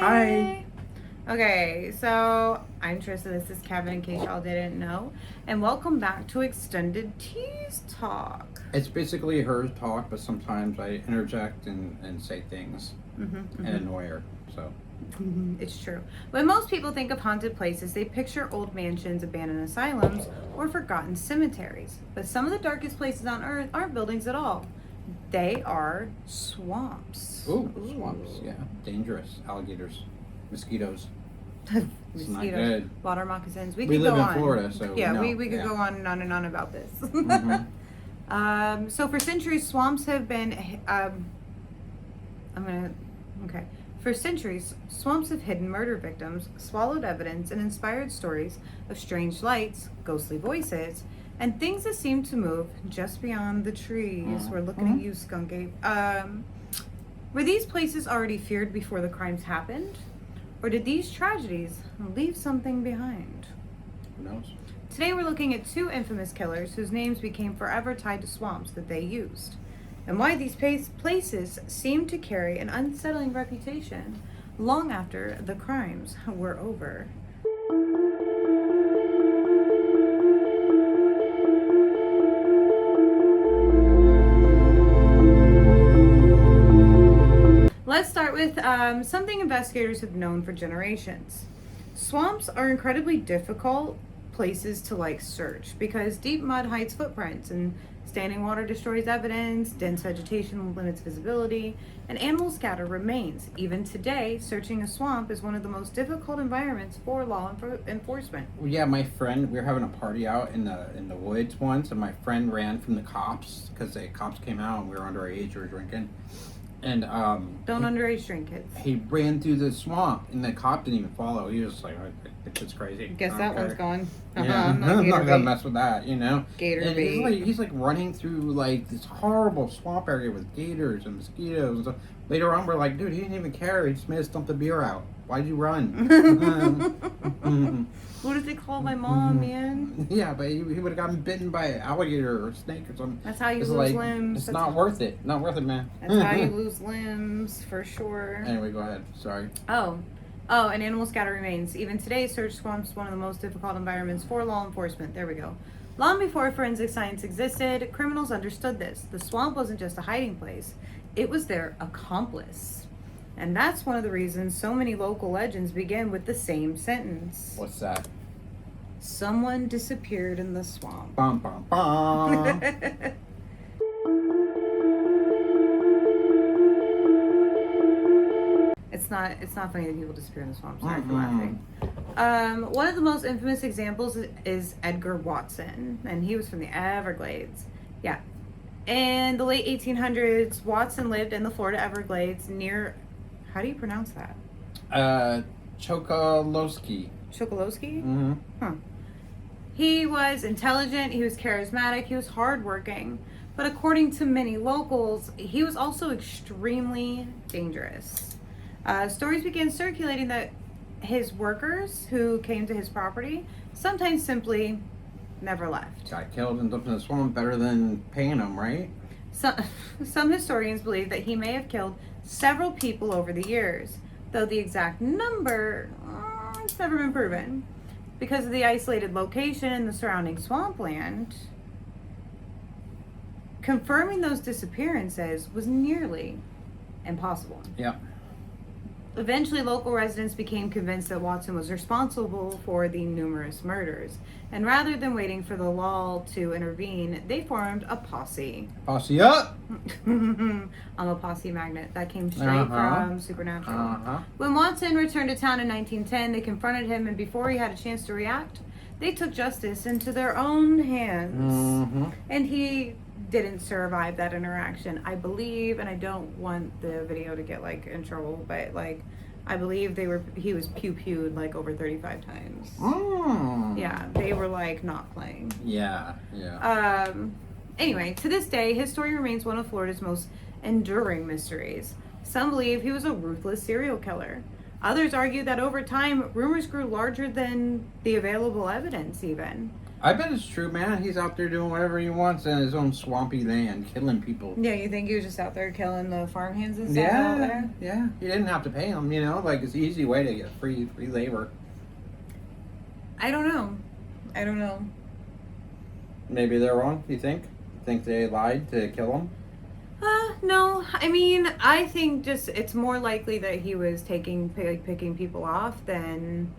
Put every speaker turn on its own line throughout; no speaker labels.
Hi.
Okay, so I'm Trista. This is Kevin, in case y'all didn't know. And welcome back to Extended Tease Talk.
It's basically her talk, but sometimes I interject and say things and annoy her. So
It's true. When most people think of haunted places, they picture old mansions, abandoned asylums, or forgotten cemeteries. But some of the darkest places on Earth aren't buildings at all. They are swamps.
ooh, swamps, yeah, dangerous. Alligators, mosquitoes. It's not good.
Water moccasins.
We
could
live
go
in
on.
Florida, so
yeah,
no,
we could go on and on about this.
Mhm.
So for centuries, swamps have been. For centuries, swamps have hidden murder victims, swallowed evidence, and inspired stories of strange lights, ghostly voices, and things that seem to move just beyond the trees. We're looking at you, Skunk Ape. Were these places already feared before the crimes happened? Or did these tragedies leave something behind?
Who knows?
Today we're looking at two infamous killers whose names became forever tied to swamps that they used, and why these places seem to carry an unsettling reputation long after the crimes were over. Let's start with something investigators have known for generations. Swamps are incredibly difficult places to search because deep mud hides footprints and standing water destroys evidence, dense vegetation limits visibility, and animal scatter remains. Even today, searching a swamp is one of the most difficult environments for law enforcement.
Well, yeah, my friend, we were having a party out in the woods once, and my friend ran from the cops because the cops came out and we were underage, we were drinking. And
don't underage drink, kids.
He ran through the swamp, and the cop didn't even follow. He was just like, "It's just crazy."
Guess that one's gone.
Yeah, I'm not gonna mess with that, you know.
Gator
and
bait.
he's like running through like this horrible swamp area with gators and mosquitoes and stuff. Later on, we're like, dude, he didn't even care. He just made us dump the beer out. Why'd you run?
What did they call my mom, man?
Yeah, but he would have gotten bitten by an alligator or a snake or something.
That's how you lose limbs.
It's not worth it. Not worth it, man.
That's how you lose limbs, for sure.
Anyway, go ahead. Sorry.
Oh, and animal scatter remains. Even today, search swamps one of the most difficult environments for law enforcement. There we go. Long before forensic science existed, criminals understood this. The swamp wasn't just a hiding place. It was their accomplice. And that's one of the reasons so many local legends begin with the same sentence.
What's that?
Someone disappeared in the swamp.
Bum, bum, bum.
It's not funny that people disappear in the swamp. Sorry for laughing. One of the most infamous examples is Edgar Watson, and he was from the Everglades. Yeah. In the late 1800s, Watson lived in the Florida Everglades near, how do you pronounce that?
Chokolosky.
Chokolosky?
Mm-hmm.
Huh. He was intelligent, he was charismatic, he was hardworking, but according to many locals, he was also extremely dangerous. Stories began circulating that his workers who came to his property sometimes simply never left.
Got killed and dumped in the swamp, better than paying him, right?
Some historians believe that he may have killed several people over the years, though the exact number it's never been proven. Because of the isolated location and the surrounding swampland, confirming those disappearances was nearly impossible.
Yeah.
Eventually, local residents became convinced that Watson was responsible for the numerous murders. And rather than waiting for the law to intervene, they formed a posse.
Posse up!
I'm a posse magnet. That came straight from Supernatural. When Watson returned to town in 1910, they confronted him, and before he had a chance to react, they took justice into their own hands. And he didn't survive that interaction, I believe, and I don't want the video to get in trouble, but I believe he was pew-pewed over 35 times. Yeah, they were not playing.
Yeah.
Anyway, to this day, his story remains one of Florida's most enduring mysteries. Some believe he was a ruthless serial killer. Others argue that over time, rumors grew larger than the available evidence even.
I bet it's true, man. He's out there doing whatever he wants in his own swampy land, killing people.
Yeah, you think he was just out there killing the farmhands and stuff out there?
Yeah. He didn't have to pay them, like it's an easy way to get free labor.
I don't know.
Maybe they're wrong, you think? Think they lied to kill him?
No. I mean, I think just it's more likely that he was picking people off than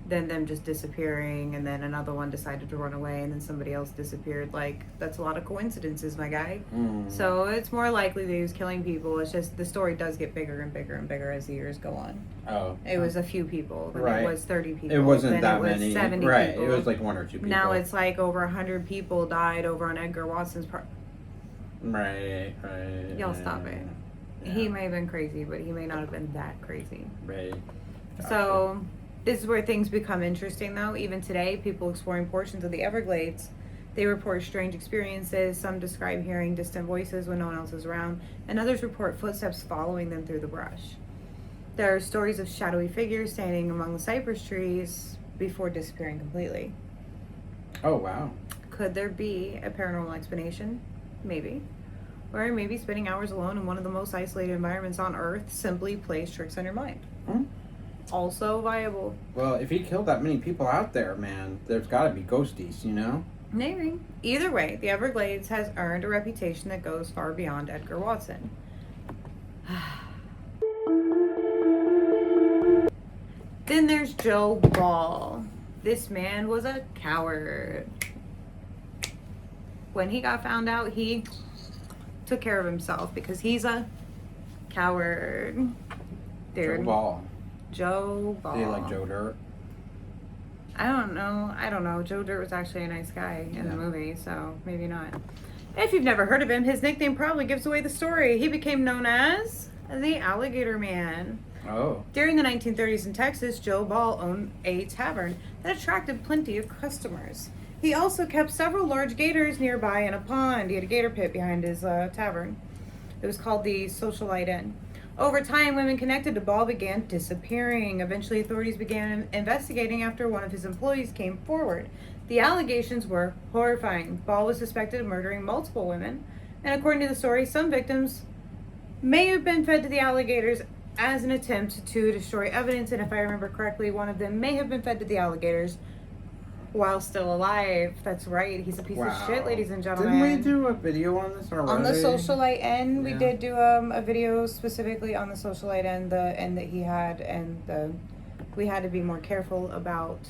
them just disappearing, and then another one decided to run away, and then somebody else disappeared. Like, that's a lot of coincidences, my guy. So it's more likely that he was killing people. It's just the story does get bigger and bigger and bigger as the years go on.
Oh.
It was a few people. Then
right.
It was 30 people.
It wasn't
then
that
it was
many.
70
right.
people.
It was like 1 or 2 people.
Now it's like over 100 people died over on Edgar Watson's part.
Right.
Y'all stop it. Yeah. He may have been crazy, but he may not have been that crazy.
Right. Gotcha.
So this is where things become interesting, though. Even today, people exploring portions of the Everglades, they report strange experiences. Some describe hearing distant voices when no one else is around, and others report footsteps following them through the brush. There are stories of shadowy figures standing among the cypress trees before disappearing completely.
Oh, wow.
Could there be a paranormal explanation? Maybe. Or maybe spending hours alone in one of the most isolated environments on Earth simply plays tricks on your mind. Also viable.
Well, if he killed that many people out there, man, there's got to be ghosties,
Maybe. Either way, the Everglades has earned a reputation that goes far beyond Edgar Watson. Then there's Joe Ball. This man was a coward. When he got found out, he took care of himself because he's a coward. Dude.
Joe Ball.
Joe Ball.
Do you like Joe Dirt?
I don't know. Joe Dirt was actually a nice guy in the movie, so maybe not. If you've never heard of him, his nickname probably gives away the story. He became known as the Alligator Man.
Oh.
During the 1930s in Texas, Joe Ball owned a tavern that attracted plenty of customers. He also kept several large gators nearby in a pond. He had a gator pit behind his tavern. It was called the Socialite Inn. Over time, women connected to Ball began disappearing. Eventually, authorities began investigating after one of his employees came forward. The allegations were horrifying. Ball was suspected of murdering multiple women, and according to the story, some victims may have been fed to the alligators as an attempt to destroy evidence, and if I remember correctly, one of them may have been fed to the alligators while still alive. That's right. He's a piece of shit, ladies and gentlemen.
Didn't we do a video on this already?
On the Socialite Inn, we did do a video specifically on the Socialite Inn, the inn that he had, and we had to be more careful about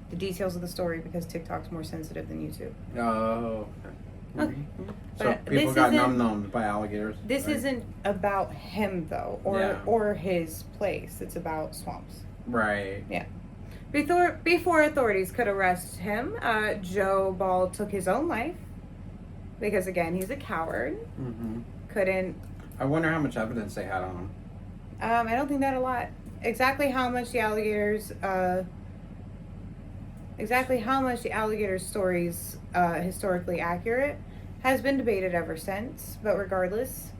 the details of the story because TikTok's more sensitive than YouTube.
Oh, okay. So
But
people got numb by alligators.
This isn't about him though, or his place. It's about swamps.
Right.
Yeah. Before authorities could arrest him, Joe Ball took his own life because, again, he's a coward. Couldn't.
I wonder how much evidence they had on him.
I don't think that a lot. Exactly how much the alligators' stories historically accurate has been debated ever since. But regardless,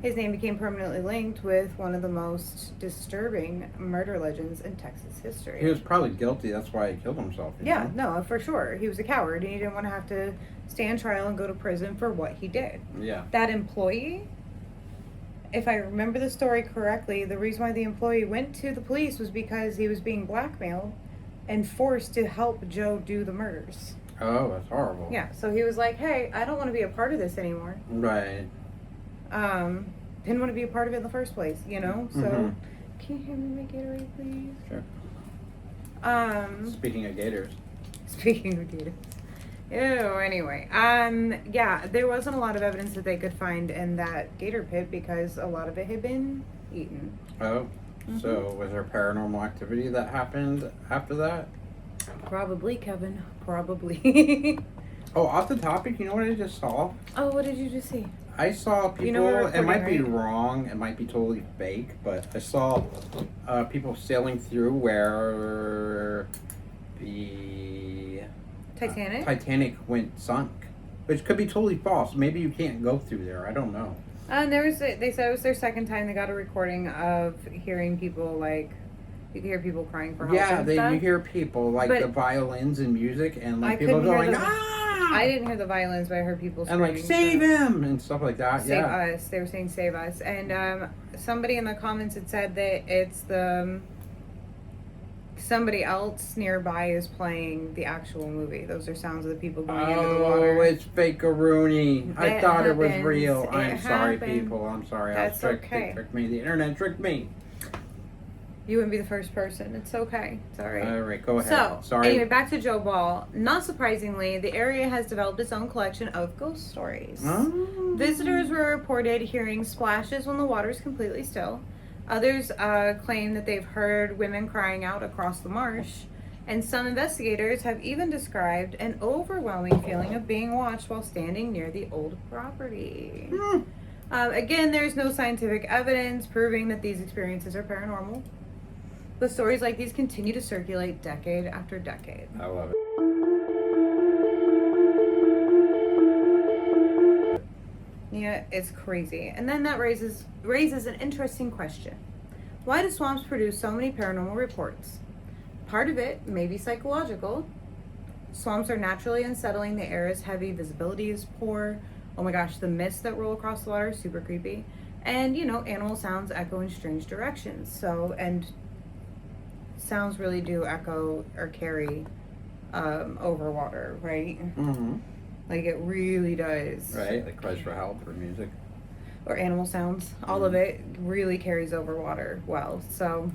his name became permanently linked with one of the most disturbing murder legends in Texas history.
He was probably guilty. That's why he killed himself. You know?
No, for sure. He was a coward, and he didn't want to have to stand trial and go to prison for what he did.
Yeah.
That employee, if I remember the story correctly, the reason why the employee went to the police was because he was being blackmailed and forced to help Joe do the murders.
Oh, that's horrible.
Yeah, so he was like, hey, I don't want to be a part of this anymore.
Right.
Didn't want to be a part of it in the first place, So, can you hand me my Gatorade, please?
Sure. Speaking of gators.
Speaking of gators. Ew, anyway. There wasn't a lot of evidence that they could find in that gator pit because a lot of it had been eaten.
Oh. So, was there paranormal activity that happened after that?
Probably, Kevin. Probably.
Oh, off the topic, you know what I just saw?
Oh, what did you just see?
I saw people,
we're
it might be
recording, right?
wrong, it might be totally fake, but I saw people sailing through where the
Titanic?
went sunk, which could be totally false. Maybe you can't go through there. I don't know.
And they said it was their second time they got a recording of hearing people You can hear people crying for help.
Yeah,
and stuff.
you hear people like
But
the violins and music, and like
I
people
couldn't hear
going,
the-
ah!
I didn't hear the violins, but I heard people
And
screaming.
like, save him! And stuff like that.
Save
Yeah.
us. They were saying save us. And somebody in the comments had said that it's the somebody else nearby is playing the actual movie. Those are sounds of the people going into the water.
Oh, it's fake-a-rooney. I thought it was
happens.
real.
It
I'm sorry,
happens.
people. I'm sorry.
That's
They
okay.
tricked me. The internet tricked me.
You wouldn't be the first person. It's okay. It's all right.
All right, go ahead.
So,
sorry.
anyway, back to Joe Ball. Not surprisingly, the area has developed its own collection of ghost stories.
Oh.
Visitors were reported hearing splashes when the water is completely still. Others claim that they've heard women crying out across the marsh. And some investigators have even described an overwhelming feeling of being watched while standing near the old property. Again, there's no scientific evidence proving that these experiences are paranormal. But stories like these continue to circulate decade after decade.
I love it.
Yeah, it's crazy. And then that raises an interesting question. Why do swamps produce so many paranormal reports? Part of it may be psychological. Swamps are naturally unsettling. The air is heavy, visibility is poor. Oh my gosh, the mists that roll across the water are super creepy. And, animal sounds echo in strange directions. And sounds really do echo or carry over water, right?
Mm-hmm.
Like it really does.
Right, like cries for help or music.
Or animal sounds. All of it really carries over water well. So,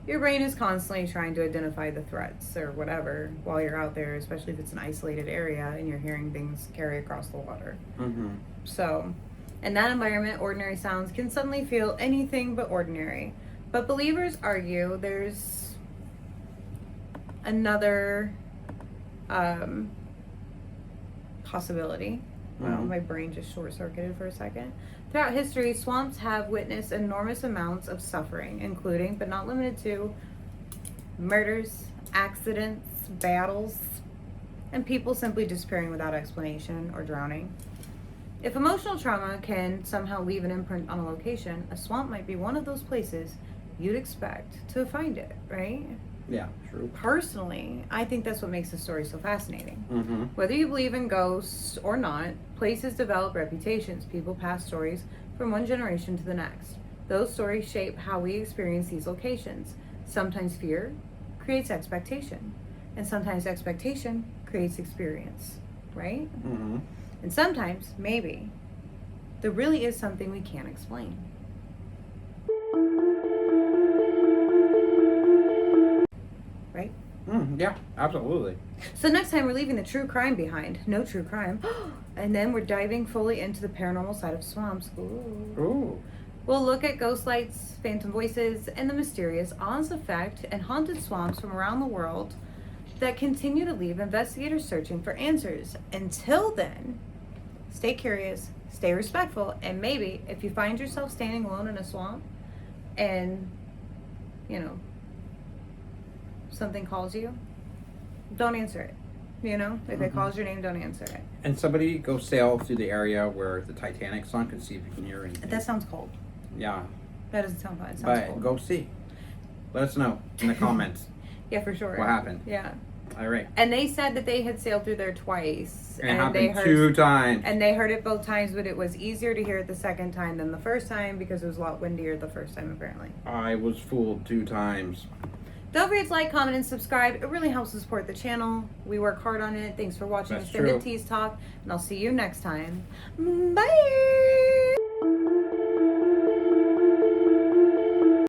your brain is constantly trying to identify the threats or whatever while you're out there, especially if it's an isolated area and you're hearing things carry across the water.
Mm-hmm.
So, in that environment, ordinary sounds can suddenly feel anything but ordinary. But believers argue there's another possibility. Wow,
Mhm.
my brain just short-circuited for a second. Throughout history, swamps have witnessed enormous amounts of suffering, including, but not limited to, murders, accidents, battles, and people simply disappearing without explanation or drowning. If emotional trauma can somehow leave an imprint on a location, a swamp might be one of those places you'd expect to find it, right?
Yeah, true.
Personally, I think that's what makes the story so fascinating.
Mm-hmm.
Whether you believe in ghosts or not, places develop reputations. People pass stories from one generation to the next. Those stories shape how we experience these locations. Sometimes fear creates expectation, and sometimes expectation creates experience, right?
Mm-hmm.
And sometimes, maybe, there really is something we can't explain. Right?
Yeah, absolutely.
So next time we're leaving the true crime behind. No true crime. And then we're diving fully into the paranormal side of swamps. Ooh.
Ooh.
We'll look at ghost lights, phantom voices, and the mysterious odds effect and haunted swamps from around the world that continue to leave investigators searching for answers. Until then, stay curious, stay respectful, and maybe if you find yourself standing alone in a swamp and, something calls you, don't answer it. If it calls your name, don't answer it.
And somebody go sail through the area where the Titanic sunk and see if you can hear anything.
That sounds cold.
Yeah.
That doesn't sound fun. It sounds
But
cold.
go see. Let us know in the comments
Yeah, for sure.
what happened.
Yeah.
All right.
And they said that they had sailed through there twice.
And it
they
happened
heard
2 times.
And they heard it both times, but it was easier to hear it the second time than the first time because it was a lot windier the first time, apparently.
I was fooled 2 times.
Don't forget to like, comment, and subscribe. It really helps to support the channel. We work hard on it. Thanks for watching
That's
Extended
true.
Teas Talk, and I'll see you next time. Bye!